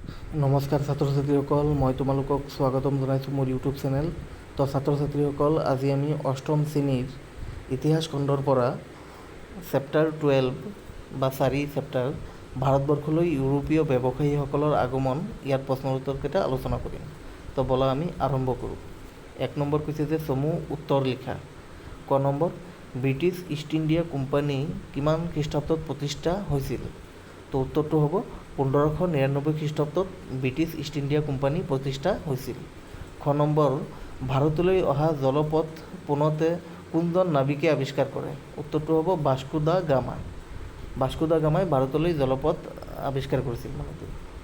নমস্কাৰ ছাত্ৰ ছাত্ৰীসকল, মই তোমালোকক স্বাগতম জনাইছোঁ মোৰ ইউটিউব চেনেল। তো ছাত্ৰ ছাত্ৰীসকল, আজি আমি অষ্টম শ্ৰেণীৰ ইতিহাস খণ্ডৰ পৰা চেপ্টাৰ 12 বা 4 চেপ্টাৰ ভাৰতবৰ্ষলৈ ইউৰোপীয় ব্যৱসায়ীসকলৰ আগমন, ইয়াৰ প্ৰশ্নৰ উত্তৰকেইটা আলোচনা কৰিম। তো ব'লা আমি আৰম্ভ কৰোঁ। 1 নম্বৰ কৈছে যে চমু উত্তৰ লিখা। ক number, British East India company কিমান খ্ৰীষ্টাব্দত প্ৰতিষ্ঠা হৈছিল? তো উত্তৰটো হ'ব 1599 খ্ৰীষ্টাব্দত ব্ৰিটিছ ইষ্ট ইণ্ডিয়া কোম্পানী প্ৰতিষ্ঠা হৈছিল। খ নম্বৰ, ভাৰতলৈ অহা জলপথ পোনতে কোনজন নাবিকে আৱিষ্কাৰ কৰে? উত্তৰটো হ'ব Vasco da Gama. Vasco da গামাই ভাৰতলৈ জলপথ আৱিষ্কাৰ কৰিছিল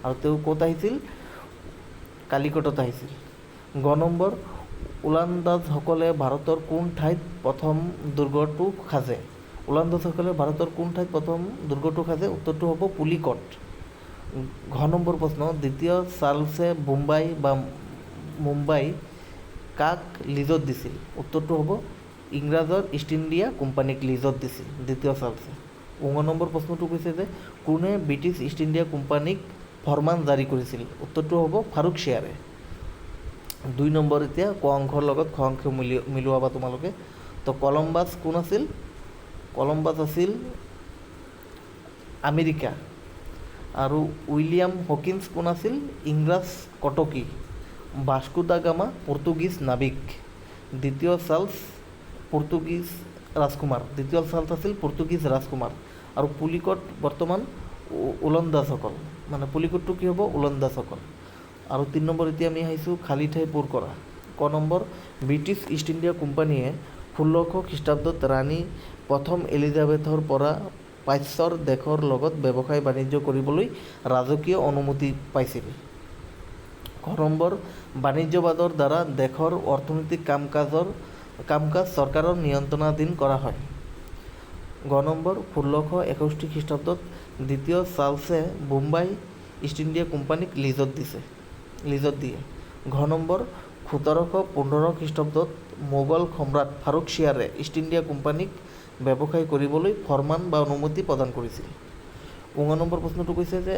আৰু তেওঁ ক'ত আহিছিল? কালিকটত আহিছিল। গ নম্বৰ, ওলন্দাজসকলে ভাৰতৰ কোন ঠাইত প্ৰথম দুৰ্গটো সাজে? ওলন্দাজসকলে ভাৰতৰ কোন ঠাইত প্ৰথম দুৰ্গটো সাজে? উত্তৰটো হ'ব পুলিকট। ঘ নম্বৰ প্ৰশ্ন, দ্বিতীয় চাৰ্লছে বোম্বাই বা মুম্বাই কাক লিজত দিছিল? উত্তৰটো হ'ব ইংৰাজৰ ইষ্ট ইণ্ডিয়া কোম্পানীক লিজত দিছিল দ্বিতীয় চাৰ্লছে। ঙ নম্বৰ প্ৰশ্নটো কৈছে যে কোনে ব্ৰিটিছ ইষ্ট ইণ্ডিয়া কোম্পানীক ফৰমান জাৰি কৰিছিল? উত্তৰটো হ'ব ফাৰুকশ্বেয়াৰে। 2 নম্বৰ, এতিয়া ক অংশৰ লগত খ অংশ মিলোৱাবা তোমালোকে। তো কলম্বাছ কোন আছিল? কলম্বাছ আছিল আমেৰিকা। আৰু উইলিয়াম হকিন্স কোন আছিল? ইংৰাজ কটকী। ভাস্কো দা গামা পৰ্তুগীজ নাবিক। দ্বিতীয় চাৰ্লছ পৰ্তুগীজ ৰাজকুমাৰ। দ্বিতীয় চাৰ্লছ আছিল পৰ্তুগীজ ৰাজকুমাৰ। আৰু পুলিকট বৰ্তমান ওলন্দাজসকল, মানে পুলিকটটো কি হ'ব? ওলন্দাজসকল। আৰু 3 নম্বৰ, এতিয়া আমি আহিছোঁ খালী ঠাই পূৰ কৰা। ক নম্বৰ, ব্ৰিটিছ ইষ্ট ইণ্ডিয়া কোম্পানীয়ে 1600 খ্ৰীষ্টাব্দত ৰাণী প্ৰথম এলিজাবেথৰ পৰা পাশ্চাত্য দেশৰ লগত ব্যৱসায় বাণিজ্য কৰিবলৈ ৰাজকীয় অনুমতি পাইছিল। খ নম্বৰ, বাণিজ্যবাদৰ দ্বাৰা দেশৰ অৰ্থনৈতিক কাম-কাজ চৰকাৰৰ নিয়ন্ত্ৰণাধীন কৰা হয়। গ নম্বৰ, 1661 খ্ৰীষ্টাব্দত দ্বিতীয় চাৰ্লছে বোম্বাই ইষ্ট ইণ্ডিয়া কোম্পানীক লিজত দিয়ে। ঘ নম্বৰ, 1715 খ্ৰীষ্টাব্দত মোগল সম্ৰাট ফাৰুকশ্বেয়াৰে ইষ্ট ইণ্ডিয়া কোম্পানীক ব্যৱসায় কৰিবলৈ ফৰমান বা অনুমতি প্ৰদান কৰিছিল। ঙ নম্বৰ প্ৰশ্নটো কৈছে যে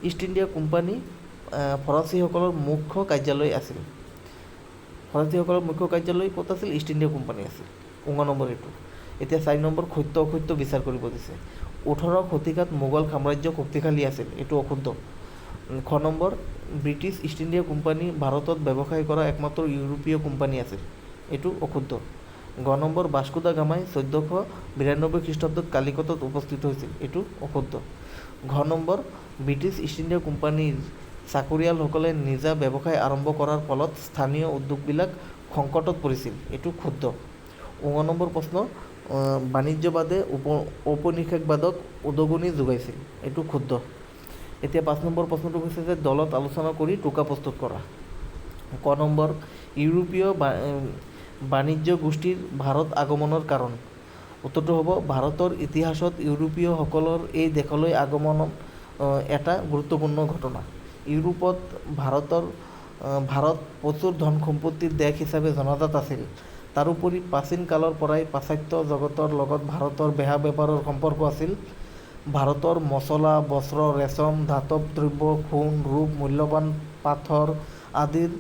ইষ্ট ইণ্ডিয়া কোম্পানী ফৰাচীসকলৰ মুখ্য কাৰ্যালয় আছিল। ফৰাচীসকলৰ মুখ্য কাৰ্যালয় ক'ত আছিল? ইষ্ট ইণ্ডিয়া কোম্পানী আছিল। ঙ নম্বৰ এইটো। এতিয়া 4 নম্বৰ, সত্য অসত্য বিচাৰ কৰিব দিছে। 18 শতিকাত মোগল সাম্ৰাজ্য শক্তিশালী আছিল, এইটো অশুদ্ধ। খ number, British East India company ভাৰতত ব্যৱসায় কৰা একমাত্ৰ ইউৰোপীয় কোম্পানী আছিল, এইটো অশুদ্ধ। গ নম্বৰ, ভাস্কো দা গামাই 1492 খ্ৰীষ্টাব্দত কালিকটত উপস্থিত হৈছিল, এইটো অশুদ্ধ। ঘ নম্বৰ, ব্ৰিটিছ ইষ্ট ইণ্ডিয়া কোম্পানীৰ চাকৰিয়ালসকলে নিজা ব্যৱসায় আৰম্ভ কৰাৰ ফলত স্থানীয় উদ্যোগবিলাক সংকটত পৰিছিল, এইটো শুদ্ধ। ঙ নম্বৰ প্ৰশ্ন, বাণিজ্যবাদে ঔপনিৱেশিকবাদক উদগনি যোগাইছিল, এইটো শুদ্ধ। এতিয়া 5 নম্বৰ প্ৰশ্নটো হৈছে যে দলত আলোচনা কৰি টোকা প্ৰস্তুত কৰা। ক নম্বৰ, ইউৰোপীয় বাণিজ্য গোষ্ঠীৰ ভাৰত আগমনৰ কাৰণ? উত্তৰটো হ'ব ভাৰতৰ ইতিহাসত ইউৰোপীয়সকলৰ এই দেশলৈ আগমন এটা গুৰুত্বপূৰ্ণ ঘটনা। ইউৰোপত ভাৰত প্ৰচুৰ ধন সম্পত্তিৰ দেশ হিচাপে জনাজাত আছিল। তাৰোপৰি প্ৰাচীন কালৰ পৰাই পাশ্চাত্য জগতৰ লগত ভাৰতৰ বেহা বেপাৰৰ সম্পৰ্ক আছিল। ভাৰতৰ মছলা, বস্ত্ৰ, ৰেচম, ধাতৱ দ্ৰব্য, সোণ, ৰূপ, মূল্যৱান পাথৰ আদিৰ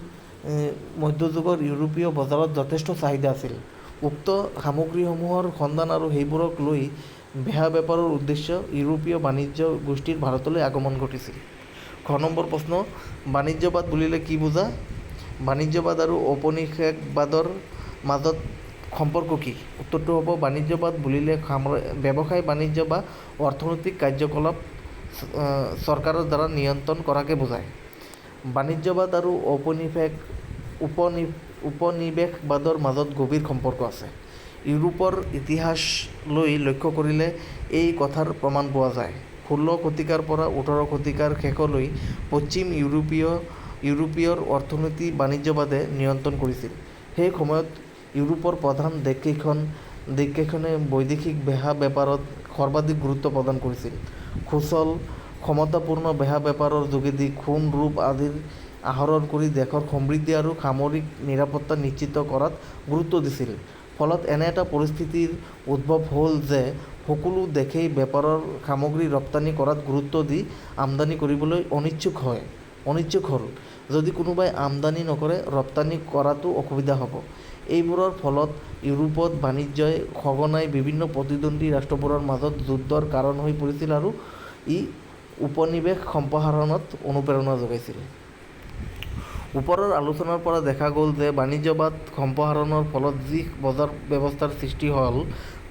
মধ্যযুগৰ ইউৰোপীয় বজাৰত যথেষ্ট চাহিদা আছিল। উক্ত সামগ্ৰীসমূহৰ সন্ধান আৰু সেইবোৰক লৈ বেহা বেপাৰৰ উদ্দেশ্য ইউৰোপীয় বাণিজ্য গোষ্ঠীৰ ভাৰতলৈ আগমন ঘটিছিল। খ নম্বৰ প্ৰশ্ন, বাণিজ্যবাদ বুলিলে কি বুজা? বাণিজ্যবাদ আৰু ঔপনিৱেশিকবাদৰ মাজত সম্পৰ্ক কি? উত্তৰটো হ'ব বাণিজ্যবাদ বুলিলে ব্যৱসায় বাণিজ্য বা অৰ্থনৈতিক কাৰ্যকলাপ চৰকাৰৰ দ্বাৰা নিয়ন্ত্ৰণ কৰাকে বুজায়। বাণিজ্যবাদ আৰু উপনিৱেশবাদৰ মাজত গভীৰ সম্পৰ্ক আছে। ইউৰোপৰ ইতিহাস লৈ লক্ষ্য কৰিলে এই কথাৰ প্ৰমাণ পোৱা যায়। 16 শতিকাৰ পৰা 18 শতিকাৰ শেষলৈ পশ্চিম ইউৰোপীয়ৰ অৰ্থনীতি বাণিজ্যবাদে নিয়ন্ত্ৰণ কৰিছিল। সেই সময়ত ইউৰোপৰ প্ৰধান দেশকেইখনে বৈদেশিক বেহা বেপাৰত সৰ্বাধিক গুৰুত্ব প্ৰদান কৰিছিল। সুচল ক্ষমতাপূৰ্ণ বেহা বেপাৰৰ যোগেদি সোণ, ৰূপ আদিৰ আহৰণ কৰি দেশৰ সমৃদ্ধি আৰু সামৰিক নিৰাপত্তা নিশ্চিত কৰাত গুৰুত্ব দিছিল। ফলত এনে এটা পৰিস্থিতিৰ উদ্ভৱ হ'ল যে সকলো দেশেই বেপাৰৰ সামগ্ৰী ৰপ্তানি কৰাত গুৰুত্ব দি আমদানি কৰিবলৈ অনিচ্ছুক হয়। অনিচ্ছুক হ'ল। যদি কোনোবাই আমদানি নকৰে ৰপ্তানি কৰাটো অসুবিধা হ'ব। এইবোৰৰ ফলত ইউৰোপত বাণিজ্যই সঘনাই বিভিন্ন প্ৰতিদ্বন্দ্বী ৰাষ্ট্ৰবোৰৰ মাজত যুদ্ধৰ কাৰণ হৈ পৰিছিল আৰু ই উপনিৱেশ সম্প্ৰসাৰণত অনুপ্ৰেৰণা যোগাইছিল। ওপৰৰ আলোচনাৰ পৰা দেখা গ'ল যে বাণিজ্যবাদ সম্প্ৰসাৰণৰ ফলত যি বজাৰ ব্যৱস্থাৰ সৃষ্টি হ'ল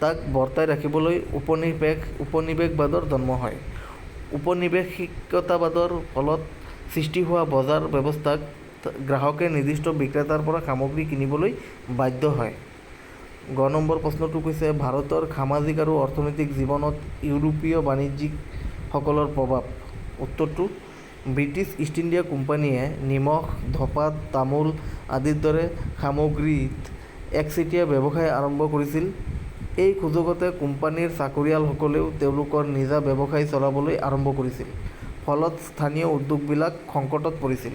তাক বৰ্তাই ৰাখিবলৈ উপনিৱেশবাদৰ জন্ম হয়। ঔপনিৱেশিকতাবাদৰ ফলত সৃষ্টি হোৱা বজাৰ ব্যৱস্থাত গ্ৰাহকে নিৰ্দিষ্ট বিক্ৰেতাৰ পৰা সামগ্ৰী কিনিবলৈ বাধ্য হয়। গ নম্বৰ প্ৰশ্নটো কৈছে ভাৰতৰ সামাজিক আৰু অৰ্থনৈতিক জীৱনত ইউৰোপীয় বাণিজ্যিকসকলৰ প্ৰভাৱ। উত্তৰটো ব্ৰিটিছ ইষ্ট ইণ্ডিয়া কোম্পানীয়ে নিমখ, ধঁপাত, তামোল আদিৰ দৰে সামগ্ৰীত একচেটিয়া ব্যৱসায় আৰম্ভ কৰিছিল। এই সুযোগতে কোম্পানীৰ চাকৰিয়ালসকলেও তেওঁলোকৰ নিজা ব্যৱসায় চলাবলৈ আৰম্ভ কৰিছিল। ফলত স্থানীয় উদ্যোগবিলাক সংকটত পৰিছিল।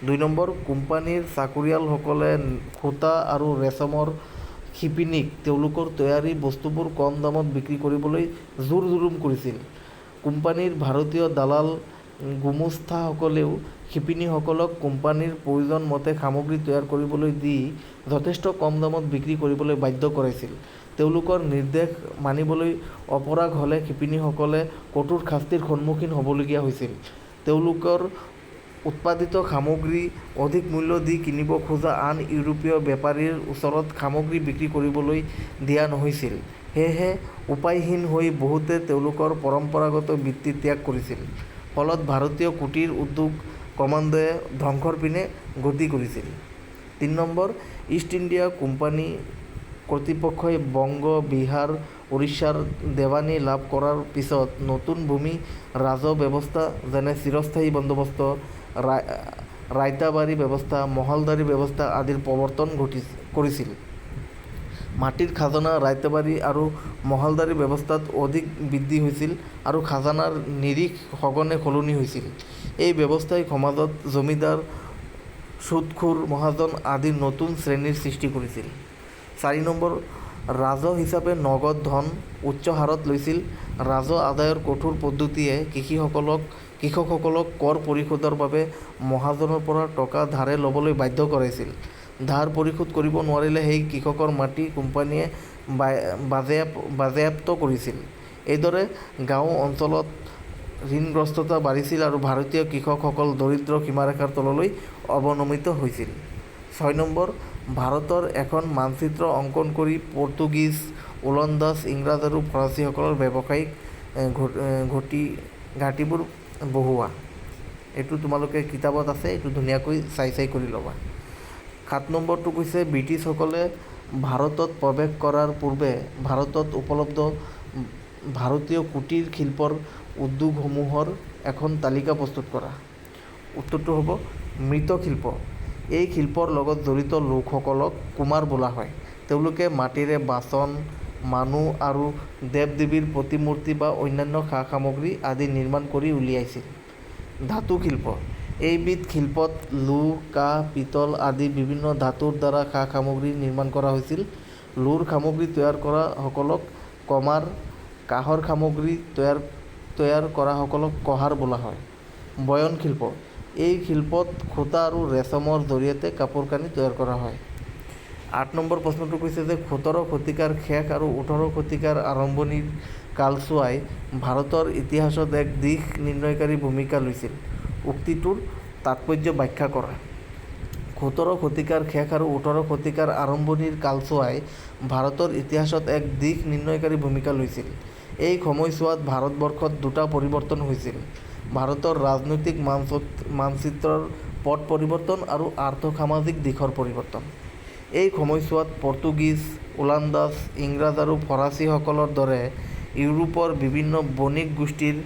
২ নম্বৰ কোম্পানীৰ চাকৰিয়ালসকলে সূতা আৰু ৰেচমৰ শিপিনীক তেওঁলোকৰ তৈয়াৰী বস্তুবোৰ কম দামত বিক্ৰী কৰিবলৈ জোৰ-জুলুম কৰিছিল। কোম্পানীৰ ভাৰতীয় দালাল গুমস্থাসকলেও শিপিনীসকলক কোম্পানীৰ প্ৰয়োজন মতে সামগ্ৰী তৈয়াৰ কৰিবলৈ দি যথেষ্ট কম দামত বিক্ৰী কৰিবলৈ বাধ্য কৰাইছিল। তেওঁলোকৰ নিৰ্দেশ মানিবলৈ অপৰাগ হ'লে শিপিনীসকলে কঠোৰ শাস্তিৰ সন্মুখীন হ'বলগীয়া হৈছিল। তেওঁলোকৰ উৎপাদিত সামগ্ৰী অধিক মূল্য দি কিনিব খোজা আন ইউৰোপীয় বেপাৰীৰ ওচৰত সামগ্ৰী বিক্ৰী কৰিবলৈ দিয়া নহৈছিল। সেয়েহে উপায়হীন হৈ বহুতে তেওঁলোকৰ পৰম্পৰাগত বৃত্তি ত্যাগ কৰিছিল। ফলত ভাৰতীয় কুটীৰ উদ্যোগ ক্ৰমান্বয়ে ধ্বংসৰ পিনে গতি কৰিছিল। ৩ নম্বৰ ইষ্ট ইণ্ডিয়া কোম্পানী কৰ্তৃপক্ষই বংগ, বিহাৰ, উৰিষ্যাৰ দেৱানী লাভ কৰাৰ পিছত নতুন ভূমি ৰাজহ ব্যৱস্থা যেনে চিৰস্থায়ী বন্দোবস্ত, ৰাইতাবাৰী ব্যৱস্থা, মহলদাৰী ব্যৱস্থা আদিৰ প্ৰৱৰ্তন কৰিছিল। মাটিৰ খাজনা ৰাইতাবাৰী আৰু মহলদাৰী ব্যৱস্থাত অধিক বৃদ্ধি হৈছিল আৰু খাজানাৰ নিৰিখ সঘনে সলনি হৈছিল। এই ব্যৱস্থাই সমাজত জমিদাৰ, সুদখোৰ, মহাজন আদি নতুন শ্ৰেণীৰ সৃষ্টি কৰিছিল। ৪ নম্বৰ ৰাজহ হিচাপে নগদ ধন উচ্চ হাৰত লৈছিল। ৰাজহ আদায়ৰ কঠোৰ পদ্ধতিয়ে কৃষকসকলক কৰ পৰিশোধৰ বাবে মহাজনৰ পৰা টকা ধাৰে ল'বলৈ বাধ্য কৰাইছিল। ধাৰ পৰিশোধ কৰিব নোৱাৰিলে সেই কৃষকৰ মাটি কোম্পানীয়ে বাজেয়াপ্ত কৰিছিল। এইদৰে গাঁও অঞ্চলত ঋণগ্ৰস্ততা বাঢ়িছিল আৰু ভাৰতীয় কৃষকসকল দৰিদ্ৰ সীমাৰেখাৰ তললৈ অৱনমিত হৈছিল। ৬ নম্বৰ ভাৰতৰ এখন মানচিত্ৰ অংকন কৰি পৰ্তুগীজ, ওলন্দাজ, ইংৰাজ আৰু ফৰাচীসকলৰ ব্যৱসায়িক ঘাটিবোৰ বহুওৱা। এইটো তোমালোকে কিতাপত আছে, এইটো ধুনীয়াকৈ চাই কৰি ল'বা। ৭ নম্বৰটো কৈছে ব্ৰিটিছসকলে ভাৰতত প্ৰৱেশ কৰাৰ পূৰ্বে ভাৰতত উপলব্ধ ভাৰতীয় কুটীৰ শিল্পৰ উদ্যোগসমূহৰ এখন তালিকা প্ৰস্তুত কৰা। উত্তৰটো হ'ব মৃৎশিল্প। এই শিল্পৰ লগত জড়িত লোকসকলক কুমাৰ বোলা হয়। তেওঁলোকে মাটিৰে বাচন, মানুহ আৰু দেৱ-দেৱীৰ প্ৰতিমূৰ্তি বা অন্যান্য সা-সামগ্ৰী আদি নিৰ্মাণ কৰি উলিয়াইছিল। ধাতু শিল্প। এইবিধ শিল্পত লো, কাঁহ, পিতল আদি বিভিন্ন ধাতুৰ দ্বাৰা সা-সামগ্ৰী নিৰ্মাণ কৰা হৈছিল। লোৰ সামগ্ৰী তৈয়াৰ কৰা সকলক কমাৰ, কাঁহৰ সামগ্ৰী তৈয়াৰ কৰাসকলক কহাৰ বোলা হয়। বয়ন শিল্প। এই শিল্পত সূতা আৰু ৰেচমৰ জৰিয়তে কাপোৰ-কানি তৈয়াৰ কৰা হয়। ৮ নম্বৰ প্ৰশ্নটো কৈছে যে ১৭ শতিকাৰ শেষ আৰু ১৮ শতিকাৰ আৰম্ভণিৰ কালছোৱাই ভাৰতৰ ইতিহাসত এক দিশ নিৰ্ণয়কাৰী ভূমিকা লৈছিল। উক্তিটোৰ তাৎপৰ্য ব্যাখ্যা কৰা। ১৭ শতিকাৰ শেষ আৰু ১৮ শতিকাৰ আৰম্ভণিৰ কালছোৱাই ভাৰতৰ ইতিহাসত এক দিশ নিৰ্ণয়কাৰী ভূমিকা লৈছিল। এই সময়ছোৱাত ভাৰতবৰ্ষত দুটা পৰিৱৰ্তন হৈছিল: ভাৰতৰ ৰাজনৈতিক মানচিত্ৰৰ পট পৰিৱৰ্তন আৰু আৰ্থ-সামাজিক দিশৰ পৰিৱৰ্তন। এই সময়ছোৱাত পৰ্তুগীজ, ওলন্দাজ, ইংৰাজ আৰু ফৰাচীসকলৰ দৰে ইউৰোপৰ বিভিন্ন বণিক গোষ্ঠীৰ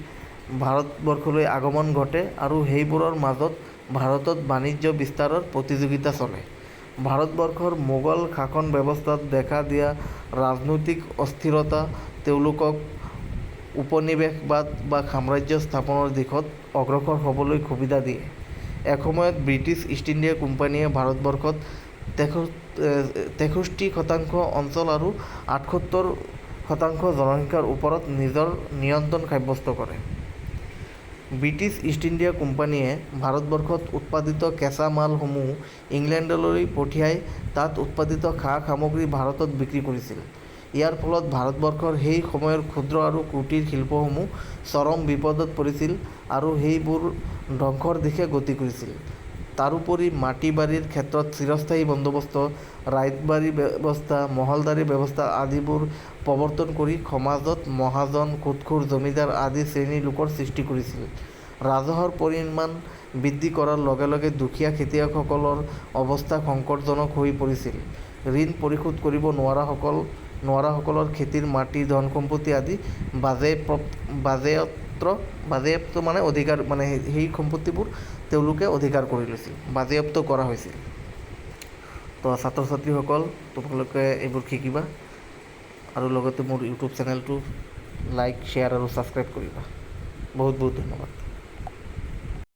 ভাৰতবৰ্ষলৈ আগমন ঘটে আৰু সেইবোৰৰ মাজত ভাৰতত বাণিজ্য বিস্তাৰৰ প্ৰতিযোগিতা চলে। ভাৰতবৰ্ষৰ মোগল শাসন ব্যৱস্থাত দেখা দিয়া ৰাজনৈতিক অস্থিৰতা তেওঁলোকক উপনিৱেশবাদ বা সাম্ৰাজ্য স্থাপনৰ দিশত অগ্ৰসৰ হ'বলৈ সুবিধা দিয়ে। এসময়ত ব্ৰিটিছ ইষ্ট ইণ্ডিয়া কোম্পানীয়ে ভাৰতবৰ্ষত ৬৩% অঞ্চল আৰু ৭৮% জনসংখ্যাৰ ওপৰত নিজৰ নিয়ন্ত্ৰণ সাব্যস্ত কৰে। ব্ৰিটিছ ইষ্ট ইণ্ডিয়া কোম্পানীয়ে ভাৰতবৰ্ষত উৎপাদিত কেঁচা মালসমূহ ইংলেণ্ডলৈ পঠিয়াই তাত উৎপাদিত সা সামগ্ৰী ভাৰতত বিক্ৰী কৰিছিল। ইয়াৰ ফলত ভাৰতবৰ্ষৰ সেই সময়ৰ ক্ষুদ্ৰ আৰু কুটীৰ শিল্পসমূহ চৰম বিপদত পৰিছিল আৰু সেইবোৰ ধ্বংসৰ দিশে গতি কৰিছিল। তাৰোপৰি মাটি বাৰীৰ ক্ষেত্ৰত চিৰস্থায়ী বন্দোবস্ত, ৰাইতবাৰী ব্যৱস্থা, মহলদাৰী ব্যৱস্থা আদিবোৰ প্ৰৱৰ্তন কৰি সমাজত মহাজন, সুদখোৰ, জমিদাৰ আদি শ্ৰেণীৰ লোকৰ সৃষ্টি কৰিছিল। ৰাজহৰ পৰিমাণ বৃদ্ধি কৰাৰ লগে লগে দুখীয়া খেতিয়কসকলৰ অৱস্থা সংকটজনক হৈ পৰিছিল। ঋণ পৰিশোধ কৰিব নোৱাৰাসকলৰ খেতিৰ মাটি, ধন সম্পত্তি আদি বাজেয়াপ্ত মানে অধিকাৰ মানে সেই সম্পত্তিবোৰ তেওঁলোকে অধিকাৰ কৰি লৈছিল, বাজেয়াপ্ত কৰা হৈছিল। তো ছাত্ৰ ছাত্ৰীসকল তোমালোকে এইবোৰ শিকিবা আৰু লগতে মোৰ ইউটিউব চেনেলটো লাইক, শ্বেয়াৰ আৰু ছাবস্ক্ৰাইব কৰিবা। বহুত বহুত ধন্যবাদ।